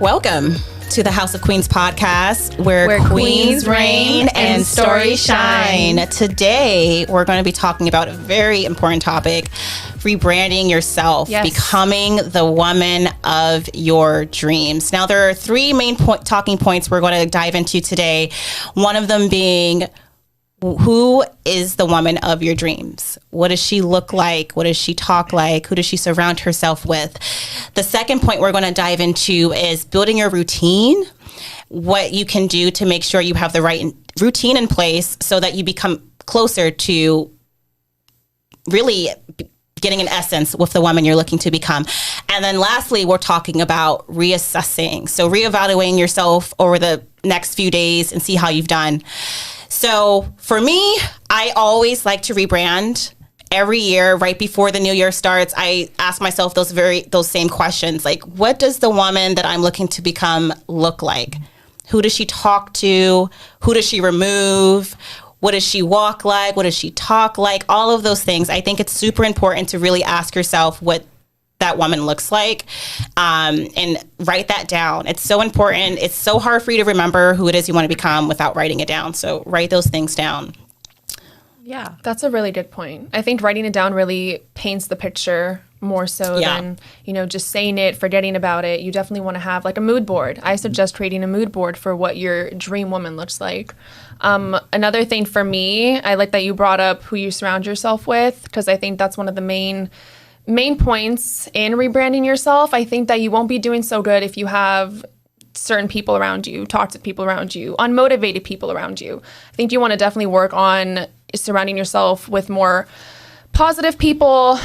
Welcome to the House of Queens podcast, where queens reign and stories shine. Today, we're going to be talking about a very important topic, rebranding yourself, becoming the woman of your dreams. Now, there are three main talking points we're going to dive into today. One of them being, who is the woman of your dreams? What does she look like? What does she talk like? Who does she surround herself with? The second point we're going to dive into is building your routine, what you can do to make sure you have the right routine in place so that you become closer to really getting an essence with the woman you're looking to become. And then lastly, we're talking about reassessing. So reevaluating yourself over the next few days and see how you've done. So for me, I always like to rebrand. Every year, right before the new year starts, I ask myself those same questions. Like, what does the woman that I'm looking to become look like? Who does she talk to? Who does she remove? What does she walk like? What does she talk like? All of those things. I think it's super important to really ask yourself what that woman looks like, and write that down. It's so important. It's so hard for you to remember who it is you want to become without writing it down. So write those things down. Yeah, that's a really good point. I think writing it down really paints the picture more so than, just saying it, forgetting about it. You definitely want to have like a mood board. I suggest creating a mood board for what your dream woman looks like. Another thing for me, I like that you brought up who you surround yourself with, because I think that's one of the main points in rebranding yourself. I think that you won't be doing so good if you have certain people around you, toxic people around you, unmotivated people around you. I think you want to definitely work on surrounding yourself with more positive people,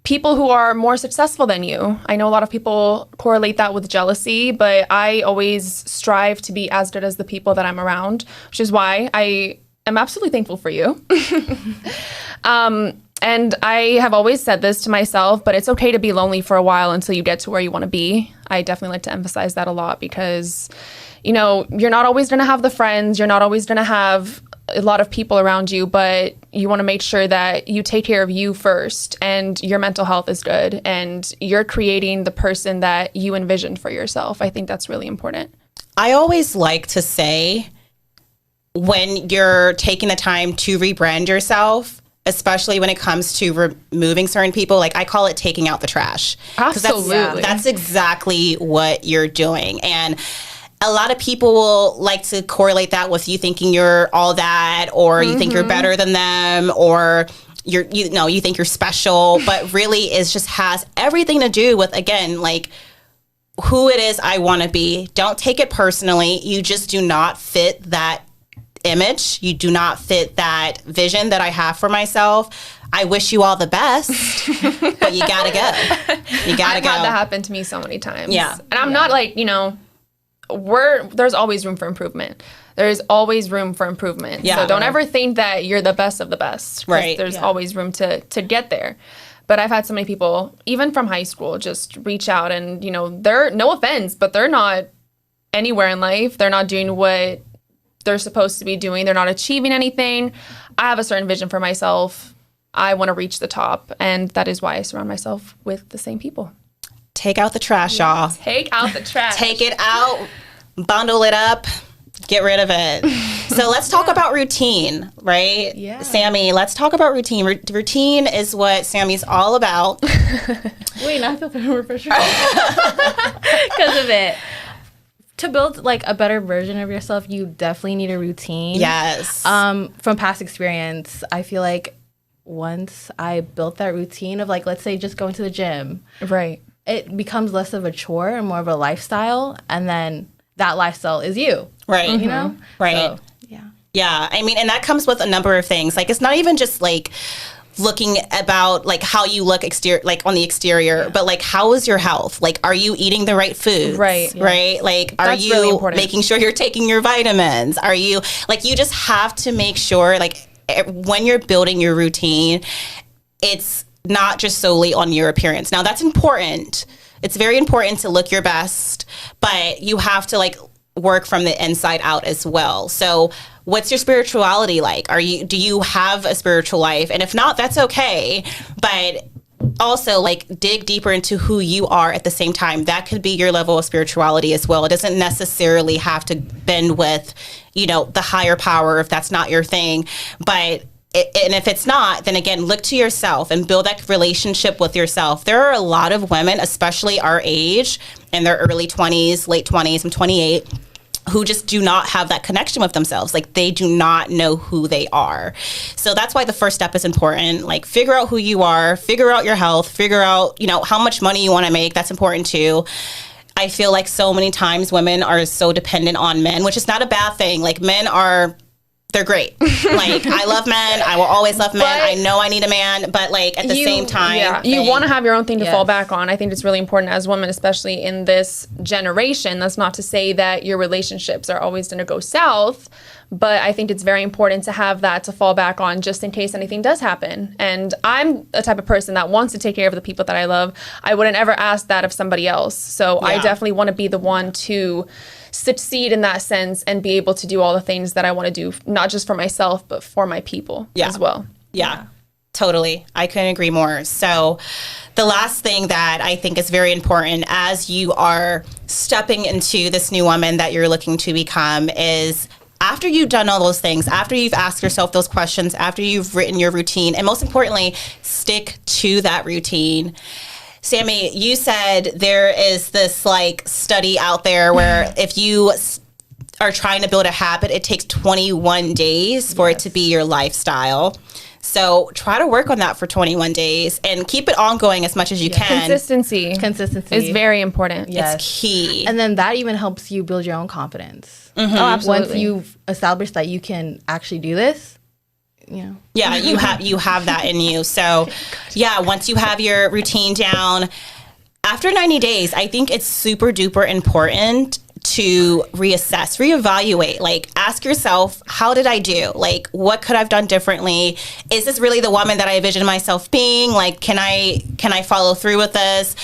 people who are more successful than you. I know a lot of people correlate that with jealousy, but I always strive to be as good as the people that I'm around, which is why I am absolutely thankful for you. And I have always said this to myself, but it's okay to be lonely for a while until you get to where you want to be. I definitely like to emphasize that a lot because, you're not always going to have the friends. You're not always going to have a lot of people around you, but you want to make sure that you take care of you first and your mental health is good and you're creating the person that you envisioned for yourself. I think that's really important. I always like to say, when you're taking the time to rebrand yourself, especially when it comes to removing certain people, like I call it taking out the trash. Absolutely. That's exactly what you're doing. And a lot of people will like to correlate that with you thinking you're all that, or you think you're better than them, or you think you're special, but really it just has everything to do with, again, like who it is I want to be. Don't take it personally. You just do not fit that image. You do not fit that vision that I have for myself. I wish you all the best, but you gotta go. You gotta go. I've had that happen to me so many times. Yeah. And I'm not like, there's always room for improvement. There's always room for improvement. Yeah. So don't ever think that you're the best of the best. Right. There's always room to get there. But I've had so many people, even from high school, just reach out and, they're, no offense, but they're not anywhere in life. They're not doing what they're supposed to be doing. They're not achieving anything. I have a certain vision for myself. I want to reach the top. And that is why I surround myself with the same people. Take out the trash, y'all. Take out the trash. Take it out, bundle it up, get rid of it. So let's talk about routine, right? Yeah. Sammy, let's talk about routine. Routine is what Sammy's all about. Wait, I feel more for sure. Because of it. To build like a better version of yourself, you definitely need a routine. Yes. From past experience, I feel like once I built that routine of like, let's say just going to the gym. Right. It becomes less of a chore and more of a lifestyle. And then that lifestyle is you. Right. You know? Right. So, yeah. Yeah. I mean, and that comes with a number of things. Like, it's not even just like looking about like how you look on the exterior, but like, how is your health? Like, are you eating the right foods? Right. Yeah. Right. Like, are That's you really making sure you're taking your vitamins? Are you like, you just have to make sure, like, when you're building your routine, it's not just solely on your appearance. Now, that's important. It's very important to look your best, but you have to like work from the inside out as well. So what's your spirituality like? Do you have a spiritual life? And if not, that's okay. But also like dig deeper into who you are at the same time. That could be your level of spirituality as well. It doesn't necessarily have to bend with, you know, the higher power if that's not your thing. But and if it's not, then again, look to yourself and build that relationship with yourself. There are a lot of women, especially our age, in their early 20s, late 20s, I'm 28, who just do not have that connection with themselves. Like, they do not know who they are. So that's why the first step is important. Like, figure out who you are, figure out your health, figure out, you know, how much money you want to make. That's important too. I feel like so many times women are so dependent on men, which is not a bad thing. Like, they're great. Like, I love men. I will always love men. I know I need a man, but like at the same time, you want to have your own thing to fall back on. I think it's really important as women, especially in this generation. That's not to say that your relationships are always going to go south, but I think it's very important to have that to fall back on just in case anything does happen. And I'm a type of person that wants to take care of the people that I love. I wouldn't ever ask that of somebody else. So I definitely want to be the one to succeed in that sense and be able to do all the things that I want to do, not just for myself, but for my people as well. Yeah, totally. I couldn't agree more. So the last thing that I think is very important as you are stepping into this new woman that you're looking to become is, after you've done all those things, after you've asked yourself those questions, after you've written your routine, and most importantly, stick to that routine. Sammy, you said there is this like study out there where if you are trying to build a habit, it takes 21 days for it to be your lifestyle. So try to work on that for 21 days and keep it ongoing as much as you can. Consistency is very important. Yes. It's key. And then that even helps you build your own confidence. Mm-hmm. Oh, absolutely. Once you've established that you can actually do this, you know. Yeah, you have that in you. So once you have your routine down, after 90 days, I think it's super duper important to reassess, reevaluate, like ask yourself, how did I do? Like, what could I have done differently? Is this really the woman that I envisioned myself being? Like, can I follow through with this?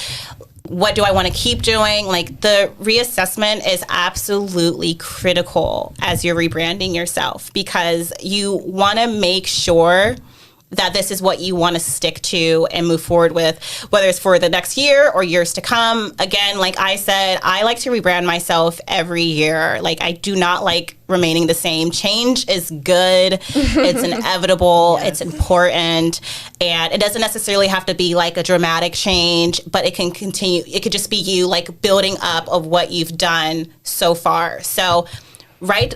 What do I want to keep doing? Like, the reassessment is absolutely critical as you're rebranding yourself, because you want to make sure that this is what you want to stick to and move forward with, whether it's for the next year or years to come. Again, like I said, I like to rebrand myself every year. Like, I do not like remaining the same. Change is good. It's inevitable. It's important. And it doesn't necessarily have to be like a dramatic change, but it can continue. It could just be you like building up of what you've done so far. So write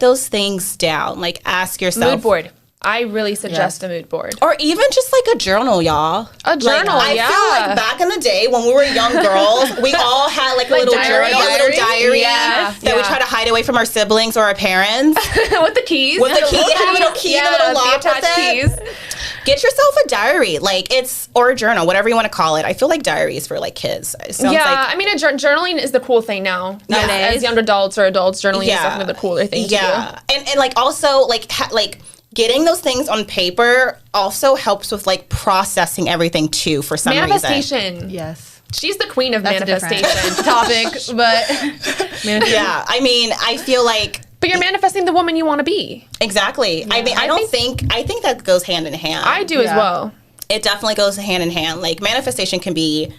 those things down. Like, ask yourself. Mood board. I really suggest a mood board. Or even just like a journal, y'all. A journal, I feel like back in the day when we were young girls, we all had like a little journal, a little diary that we try to hide away from our siblings or our parents. With the keys. With the key, a little key, the little lock the attached keys. Get yourself a diary, or a journal, whatever you want to call it. I feel like diaries for like kids. I mean, journaling is the cool thing now. As young adults or adults, journaling is definitely the cooler thing to do. And like also getting those things on paper also helps with like processing everything too for some manifestation. Yes. She's the queen of manifestation topic, but I mean, I feel like but you're manifesting the woman you want to be. Exactly. Yeah. I mean, I think that goes hand in hand. I do as well. It definitely goes hand in hand. Like, manifestation can be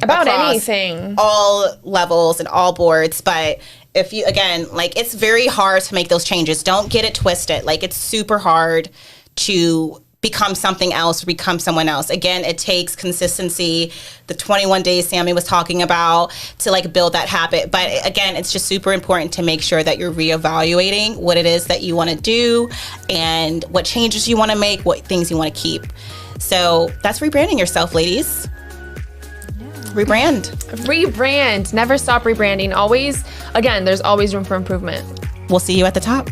about anything, all levels and all boards, but if you, again, like, it's very hard to make those changes. Don't get it twisted. Like, it's super hard to become something else or become someone else. Again, it takes consistency, the 21 days Sammy was talking about, to like build that habit. But again, it's just super important to make sure that you're reevaluating what it is that you want to do and what changes you want to make, what things you want to keep. So that's rebranding yourself, ladies. Rebrand. Never stop rebranding. Always, again, there's always room for improvement. We'll see you at the top.